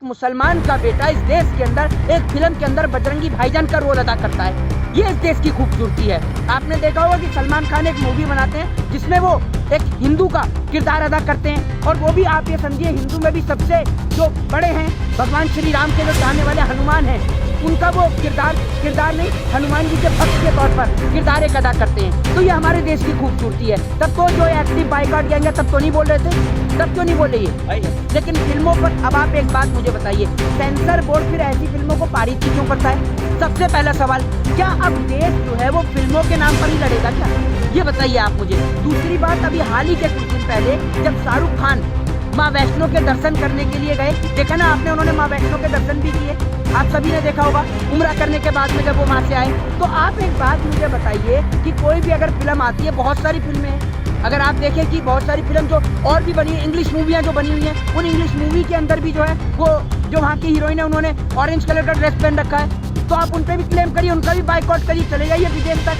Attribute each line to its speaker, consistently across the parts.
Speaker 1: मुसलमान का बेटा इस देश के अंदर एक फिल्म के अंदर बजरंगी भाईजान का रोल अदा करता है। ये इस देश की खूबसूरती है। आपने देखा होगा कि सलमान खान एक मूवी बनाते हैं जिसमें वो एक हिंदू का किरदार अदा करते हैं, और वो भी आप ये समझिए हिंदू में भी सबसे जो बड़े हैं भगवान श्री राम के जो चाहने वाले हनुमान हैं, उनका वो किरदार नहीं, हनुमान जी के भक्त के तौर पर किरदार एक अदा करते हैं। तो ये हमारे देश की खूबसूरती है। तब तो जो एक्टिव बाइकआउट गैंग है तब तो नहीं बोल रहे थे, तब क्यों नहीं बोल रही है? लेकिन फिल्मों पर अब आप एक बात मुझे बताइए, सेंसर बोर्ड फिर ऐसी फिल्मों को पारित क्यों करता है? सबसे पहला सवाल, क्या अब देश जो है वो फिल्मों के नाम पर ही लड़ेगा क्या? ये बताइए आप मुझे। दूसरी बात, अभी हाल ही के कुछ दिन पहले जब शाहरुख खान माँ वैष्णो के दर्शन करने के लिए गए, देखा ना आपने, उन्होंने माँ वैष्णो के दर्शन भी किए, आप सभी ने देखा होगा। उम्रा करने के बाद में जब वो वहाँ से आए, तो आप एक बात मुझे बताइए कि कोई भी अगर फिल्म आती है, बहुत सारी फिल्में हैं, अगर आप देखें कि बहुत सारी फिल्म जो और भी बनी है, इंग्लिश मूवियाँ जो बनी हुई हैं, उन इंग्लिश मूवी के अंदर भी जो है वो जो वहाँ की हीरोइन है उन्होंने ऑरेंज कलर का ड्रेस पहन रखा है, तो आप उन पर भी क्लेम करिए, उनका भी बाइकआउट करिए, चले जाइए विदेश तक।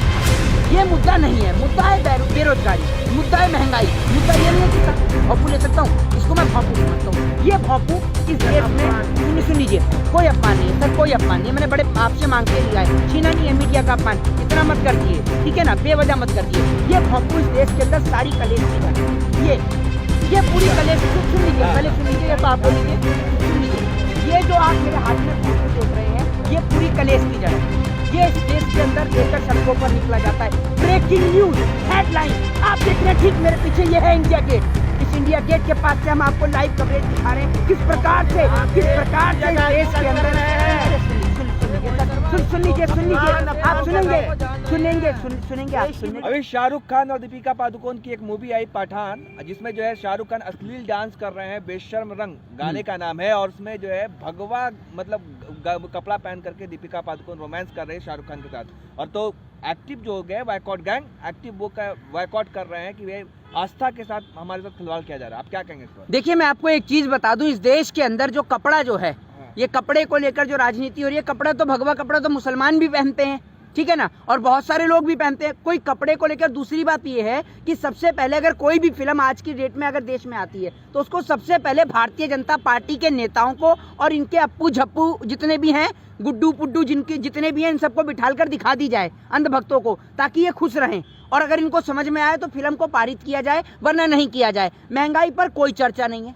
Speaker 1: ये मुद्दा नहीं है, मुद्दा है बेरोजगारी, मुद्दा है महंगाई, मुद्दा ये नहीं है कि भोंपू ले सकता हूँ, इसको मैं भोंपू समझता हूँ। ये भोंपू इस देश में, सुन लीजिए, कोई अपमान नहीं है सर, कोई अपमान नहीं है, मैंने बड़े आपसे मांग के लिया है, छीना नहीं है मीडिया का अपमान, इतना मत कर दिए, ठीक है ना, बेवजह मत कर दिए। ये भोंपू इस देश के अंदर सारी कलेश की जड़ है, ये पूरी कलेश, सुन लीजिए, पहले सुन लीजिए, तो आप बोलिए, सुन लीजिए, ये जो आप मेरे हाथ में फोटो देख रहे हैं, ये पूरी कलेश की जड़ है। ये इस देश के अंदर लेकर सड़कों पर निकला जाता है। ब्रेकिंग न्यूज हेडलाइन आप देख रहे हैं, ठीक मेरे पीछे ये है इंडिया गेट। इस इंडिया गेट के पास से हम आपको लाइव कवरेज दिखा रहे हैं, किस प्रकार से देश के अंदर सुन लीजिए, आप सुनेंगे आप सुनेंगे।
Speaker 2: अभी शाहरुख खान और दीपिका पादुकोण की एक मूवी आई पठान, जिसमें जो है शाहरुख खान अश्लील डांस कर रहे हैं, बेशर्म रंग गाने का नाम है, और उसमें जो है भगवा मतलब कपड़ा पहन करके दीपिका पादुकोण रोमांस कर रहे हैं शाहरुख खान के साथ। और तो एक्टिव जो हो गए बाइकआउट गैंग, एक्टिव वो बाइकआउट कर रहे हैं कि वे आस्था के साथ हमारे साथ खिलवाड़ किया जा रहा है। आप क्या कहेंगे इस पर?
Speaker 1: देखिए, मैं आपको एक चीज बता दूं, इस देश के अंदर जो कपड़ा जो है, ये कपड़े को लेकर जो राजनीति हो रही है, कपड़ा तो भगवा कपड़ा तो मुसलमान भी पहनते हैं, ठीक है ना, और बहुत सारे लोग भी पहनते हैं, कोई कपड़े को लेकर। दूसरी बात ये है कि सबसे पहले अगर कोई भी फिल्म आज की डेट में अगर देश में आती है, तो उसको सबसे पहले भारतीय जनता पार्टी के नेताओं को और इनके अप्पू झप्पू जितने भी हैं, गुड्डू पुड्डू जिनके जितने भी हैं, इन सबको बिठाकर दिखा दी जाए अंधभक्तों को, ताकि ये खुश रहें, और अगर इनको समझ में आए तो फिल्म को पारित किया जाए, वरना नहीं किया जाए। महंगाई पर कोई चर्चा नहीं है,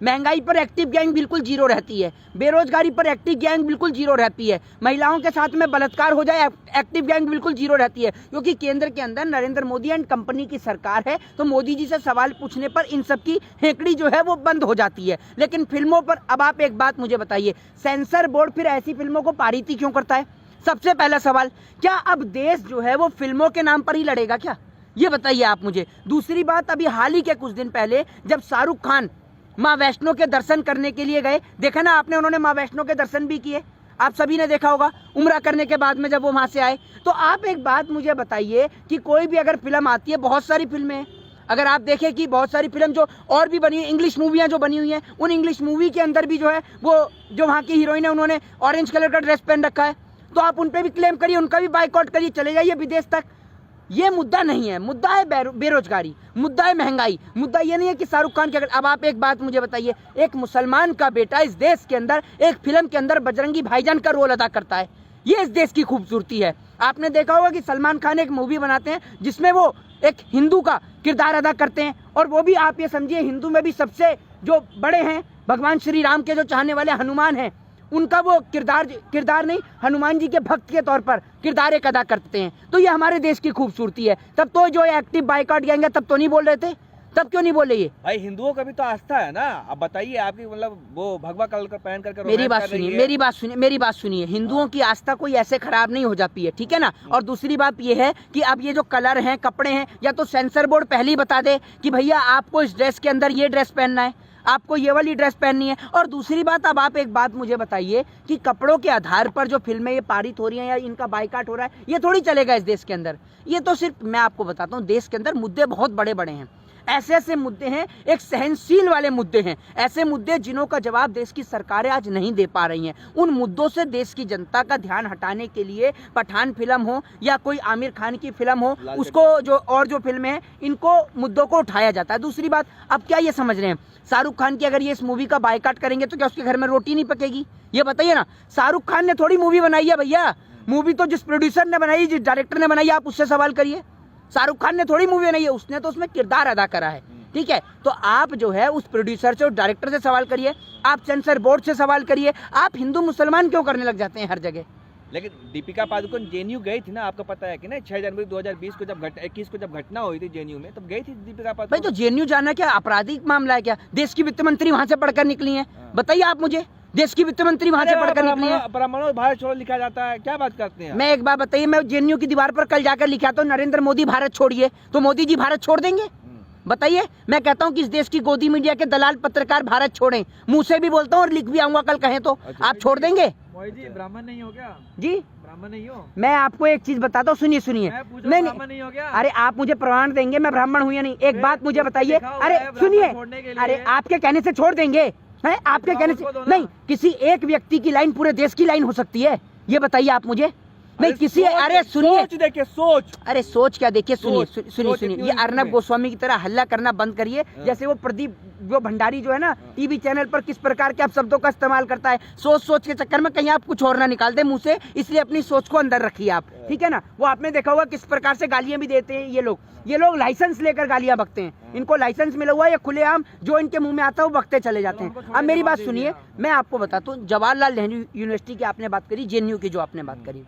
Speaker 1: महंगाई पर एक्टिव गैंग बिल्कुल जीरो रहती है, बेरोजगारी पर एक्टिव गैंग बिल्कुल जीरो रहती है, महिलाओं के साथ में बलात्कार हो जाए एक्टिव गैंग बिल्कुल जीरो रहती है, क्योंकि केंद्र के अंदर नरेंद्र मोदी एंड कंपनी की सरकार है, तो मोदी जी से सवाल पूछने पर इन सब की हेकड़ी जो है वो बंद हो जाती है। लेकिन फिल्मों पर अब आप एक बात मुझे बताइए, सेंसर बोर्ड फिर ऐसी फिल्मों को पारित क्यों करता है? सबसे पहला सवाल, क्या अब देश जो है वो फिल्मों के नाम पर ही लड़ेगा क्या? ये बताइए आप मुझे। दूसरी बात, अभी हाल ही के कुछ दिन पहले जब शाहरुख खान माँ वैष्णो के दर्शन करने के लिए गए, देखा ना आपने, उन्होंने माँ वैष्णो के दर्शन भी किए, आप सभी ने देखा होगा। उम्रा करने के बाद में जब वो वहाँ से आए, तो आप एक बात मुझे बताइए कि कोई भी अगर फिल्म आती है, बहुत सारी फिल्में हैं, अगर आप देखें कि बहुत सारी फिल्म जो और भी बनी है, इंग्लिश मूवियाँ जो बनी हुई हैं, उन इंग्लिश मूवी के अंदर भी जो है वो जो वहाँ की हीरोइन है उन्होंने ऑरेंज कलर का ड्रेस पहन रखा है, तो आप उन पर भी क्लेम करिए, उनका भी बाइकआउट करिए, चले जाइए विदेश तक। ये मुद्दा नहीं है, मुद्दा है बेरोजगारी, मुद्दा है महंगाई, मुद्दा ये नहीं है कि शाहरुख खान के। अब आप एक बात मुझे बताइए, एक मुसलमान का बेटा इस देश के अंदर एक फिल्म के अंदर बजरंगी भाईजान का रोल अदा करता है, ये इस देश की खूबसूरती है। आपने देखा होगा कि सलमान खान एक मूवी बनाते हैं जिसमें वो एक हिंदू का किरदार अदा करते हैं, और वो भी आप ये समझिए हिंदू में भी सबसे जो बड़े हैं भगवान श्री राम के जो चाहने वाले हनुमान हैं, उनका वो किरदार नहीं, हनुमान जी के भक्त के तौर पर किरदार एक अदा करते हैं। तो ये हमारे देश की खूबसूरती है। तब तो जो एक्टिव बाइकआउट गैंग है तब तो नहीं बोल रहे थे, तब क्यों नहीं बोले? ये
Speaker 2: भाई हिंदुओं का भी तो आस्था है ना। अब बताइए, आपकी मतलब वो भगवा कलर पहन करके
Speaker 1: मेरी बात सुनिए, हिंदुओं की आस्था कोई ऐसे खराब नहीं हो जाती है, ठीक है ना। और दूसरी बात ये है कि अब ये जो कलर हैं, कपड़े हैं, या तो सेंसर बोर्ड पहले ही बता दे कि भैया आपको इस ड्रेस के अंदर ये ड्रेस पहनना है, आपको ये वाली ड्रेस पहननी है। और दूसरी बात, अब आप एक बात मुझे बताइए कि कपड़ों के आधार पर जो फिल्में ये पारित हो रही हैं या इनका बाइकाट हो रहा है, ये थोड़ी चलेगा इस देश के अंदर। ये तो सिर्फ मैं आपको बताता हूँ, देश के अंदर मुद्दे बहुत बड़े बड़े हैं। ऐसे ऐसे मुद्दे हैं, एक सहनशील वाले मुद्दे हैं, ऐसे मुद्दे जिन्हों का जवाब देश की सरकारें आज नहीं दे पा रही हैं। उन मुद्दों से देश की जनता का ध्यान हटाने के लिए पठान फिल्म हो या कोई आमिर खान की फिल्म हो, उसको जो फिल्में हैं, इनको मुद्दों को उठाया जाता है। दूसरी बात, अब क्या ये समझ रहे हैं शाहरुख खान की अगर ये इस मूवी का बायकॉट करेंगे तो क्या उसके घर में रोटी नहीं पकेगी? ये बताइए ना। शाहरुख खान ने थोड़ी मूवी बनाई है भैया, मूवी तो जिस प्रोड्यूसर ने बनाई, जिस डायरेक्टर ने बनाई, आप उससे सवाल करिए। शाहरुख खान ने थोड़ी मूवी बनाई है, उसने तो उसमें किरदार अदा करा है। ठीक है, तो आप जो है उस प्रोड्यूसर से, उस डायरेक्टर से सवाल करिए, आप सेंसर बोर्ड से सवाल करिए। आप हिंदू मुसलमान क्यों करने लग जाते हैं हर जगह?
Speaker 2: लेकिन दीपिका पादुकोण जेएनयू गई थी ना, आपको पता है कि नहीं? 6 जनवरी 2020 को जब 21 को जब घटना हुई थी जेएनयू में, तब गई थी दीपिका पादुकोण।
Speaker 1: भाई तो जेएनयू जाना क्या आपराधिक मामला है क्या? देश की वित्त मंत्री वहां से पढ़कर निकली हैं, बताइए आप मुझे। देश की वित्त मंत्री वहां से पढ़कर निकली है।
Speaker 2: ब्राह्मणों भारत छोड़ो लिखा जाता है, क्या बात करते हैं?
Speaker 1: मैं एक बात बताइए, मैं जेएनयू की दीवार पर कल जाकर लिखा तो नरेंद्र मोदी भारत छोड़िए, तो मोदी जी भारत छोड़ देंगे? बताइए। मैं कहता हूँ कि इस देश की गोदी मीडिया के दलाल पत्रकार भारत छोड़ें, मुंह से भी बोलता हूँ और लिख भी आऊंगा कल कहें तो। आप छोड़ देंगे?
Speaker 2: जी ब्राह्मण नहीं हो क्या?
Speaker 1: जी
Speaker 2: ब्राह्मण नहीं हो?
Speaker 1: मैं आपको एक चीज बताता हूँ, सुनिए सुनिए।
Speaker 2: नहीं हो क्या?
Speaker 1: अरे आप मुझे प्रमाण देंगे मैं ब्राह्मण हूँ या नहीं? एक बात मुझे बताइए। अरे सुनिए, अरे आपके कहने से छोड़ देंगे? है आपके कहने से नहीं, किसी एक व्यक्ति की लाइन पूरे देश की लाइन हो सकती है? ये बताइए आप मुझे। नहीं किसी, अरे सुनिए,
Speaker 2: देखिए सोच,
Speaker 1: अरे सोच क्या, देखिए सुनिए सुनिए सुनिए, ये अर्नब
Speaker 2: सुनिए।
Speaker 1: गोस्वामी की तरह हल्ला करना बंद करिए। जैसे वो प्रदीप जो भंडारी जो है ना टीवी चैनल पर किस प्रकार के आप शब्दों का इस्तेमाल करता है, सोच के चक्कर में कहीं आप कुछ और ना निकाल दे मुंह से, इसलिए अपनी सोच को अंदर रखिए आप, ठीक है ना। वो आपने देखा होगा किस प्रकार से गालियां भी देते हैं ये लोग लाइसेंस लेकर गालियां बकते हैं। इनको लाइसेंस मिला हुआ है, या खुलेआम जो इनके मुंह में आता है वो बकते चले जाते हैं। अब मेरी बात सुनिए, मैं आपको बताता हूँ, जवाहरलाल नेहरू यूनिवर्सिटी की आपने बात करी, जेएनयू की जो आपने बात करी,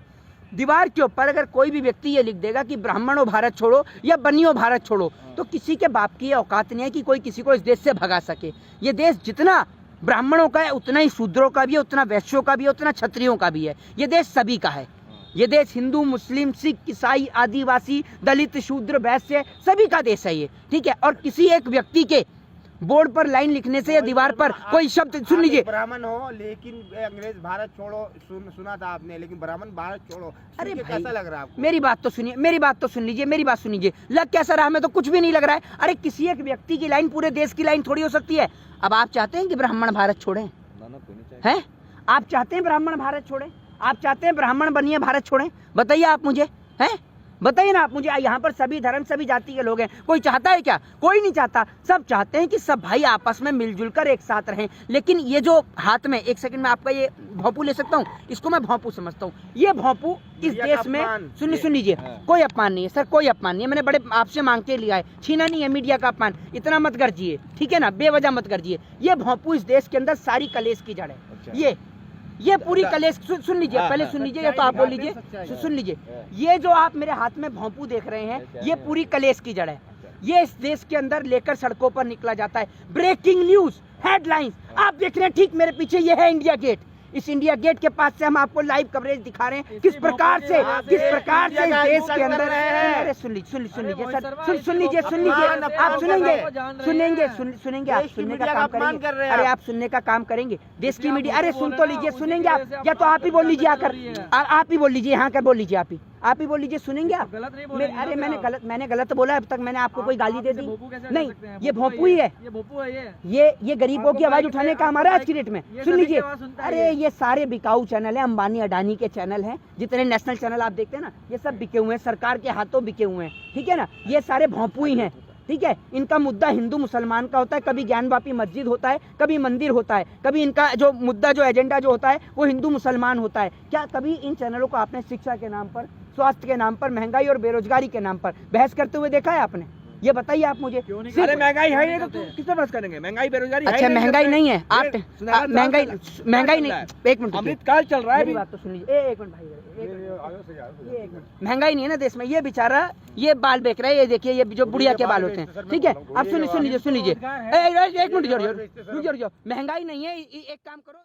Speaker 1: दीवार के ऊपर अगर कोई भी व्यक्ति ये लिख देगा कि ब्राह्मणों भारत छोड़ो या बनियो भारत छोड़ो, तो किसी के बाप की ये औकात नहीं है कि कोई किसी को इस देश से भगा सके। ये देश जितना ब्राह्मणों का है उतना ही शूद्रों का भी है, उतना वैश्यों का भी है, उतना क्षत्रियों का भी है। ये देश सभी का है। ये देश हिंदू, मुस्लिम, सिख, ईसाई, आदिवासी, दलित, शूद्र, वैश्य सभी का देश है ये, ठीक है। और किसी एक व्यक्ति के बोर्ड पर लाइन लिखने से या दीवार पर कोई शब्द, सुन लीजिए,
Speaker 3: ब्राह्मण हो लेकिन अंग्रेज भारत छोड़ो सुना था आपने, लेकिन ब्राह्मण भारत छोड़ो,
Speaker 1: अरे भाई
Speaker 3: कैसा लग रहा है आपको?
Speaker 1: मेरी बात तो सुनिए, मेरी बात तो सुन लीजिए, मेरी बात सुन लीजिए। लग कैसा रहा? हमें तो कुछ भी नहीं लग रहा है। अरे किसी एक व्यक्ति की लाइन पूरे देश की लाइन थोड़ी हो सकती है। अब आप चाहते हैं कि ब्राह्मण भारत छोड़ें? हैं? आप चाहते हैं ब्राह्मण भारत छोड़ें? आप चाहते हैं ब्राह्मण बनिए भारत छोड़ें? बताइए आप मुझे, हैं? बताइए ना आप मुझे। यहाँ पर सभी धर्म, सभी जाति के लोग हैं, कोई चाहता है क्या? कोई नहीं चाहता। सब चाहते हैं कि सब भाई आपस में मिलजुल कर एक साथ रहें। लेकिन ये जो हाथ में, एक सेकंड में आपका ये भोंपू ले सकता हूँ, इसको मैं भोंपू समझता हूँ। ये भोंपू इस देश में, सुन लीजिए, कोई अपमान नहीं है सर, कोई अपमान नहीं है। मैंने बड़े आपसे मांग के लिया है, छीना नहीं है मीडिया का अपमान। इतना मत गर्जिए, ठीक है ना, बेवजह मत गर्जिए। ये भोंपू इस देश के अंदर सारी कलेश की जड़ है। ये पूरी कलेश, सुन लीजिए, पहले सुन लीजिए, या तो आप बोल लीजिए। सुन लीजिए, ये जो आप मेरे हाथ में भोंपू देख रहे हैं, ये पूरी कलेश की जड़ है। ये इस देश के अंदर लेकर सड़कों पर निकला जाता है। ब्रेकिंग न्यूज, हेडलाइंस आप देख रहे हैं, ठीक मेरे पीछे ये है इंडिया गेट। इस इंडिया गेट के पास से हम आपको लाइव कवरेज दिखा रहे हैं किस प्रकार से इस देश के अंदर। अरे सुन लीजिए सर, सुन लीजिए, आप सुनेंगे, आप सुनने का काम करेंगे। अरे आप सुनने का काम करेंगे, देश की मीडिया। अरे सुन तो लीजिए, सुनेंगे आप, या तो आप ही बोल लीजिए आकर, आप ही बोल लीजिए, यहाँ कर बोल लीजिए, आप ही बोल लीजिए, सुनेंगे आप? अरे मैंने गलत बोला? अब तक मैंने आपको कोई गाली दे दी? नहीं, ये भोंपू ही है। ये गरीबों की आवाज उठाने का हमारा आज की डेट में। सुन लीजिए, अरे ये सारे बिकाऊ चैनल है, अंबानी अडानी के चैनल हैं, जितने नेशनल चैनल आप देखते हैं ना, ये सब बिके हुए हैं, सरकार के हाथों बिके हुए हैं, ठीक है ना। ये सारे भोंपू ही हैं, ठीक है। इनका मुद्दा हिंदू मुसलमान का होता है, कभी ज्ञानवापी मस्जिद होता है, कभी मंदिर होता है, कभी इनका जो मुद्दा, जो एजेंडा जो होता है वो हिंदू मुसलमान होता है। क्या कभी इन चैनलों को आपने शिक्षा के नाम पर, स्वास्थ्य के नाम पर, महंगाई और बेरोजगारी के नाम पर बहस करते हुए देखा है आपने? ये बताइए आप मुझे।
Speaker 2: अरे महंगाई है नहीं तो किस पर बहस करेंगे? महंगाई बेरोजगाई
Speaker 1: अच्छा, महंगाई नहीं है, आप महंगाई नहीं, एक मिनट,
Speaker 2: अमृतकाल चल रहा है,
Speaker 1: मेरी बात तो सुन लीजिए, एक मिनट भाई, ये महंगाई नहीं है ना देश में। ये बेचारा ये बाल बेच रहा है, ये देखिए, ये जो बुढ़िया के बाल होते हैं, ठीक है। अब सुन लीजिए, एक मिनट, रुक जाओ, महंगाई नहीं है, एक काम करो।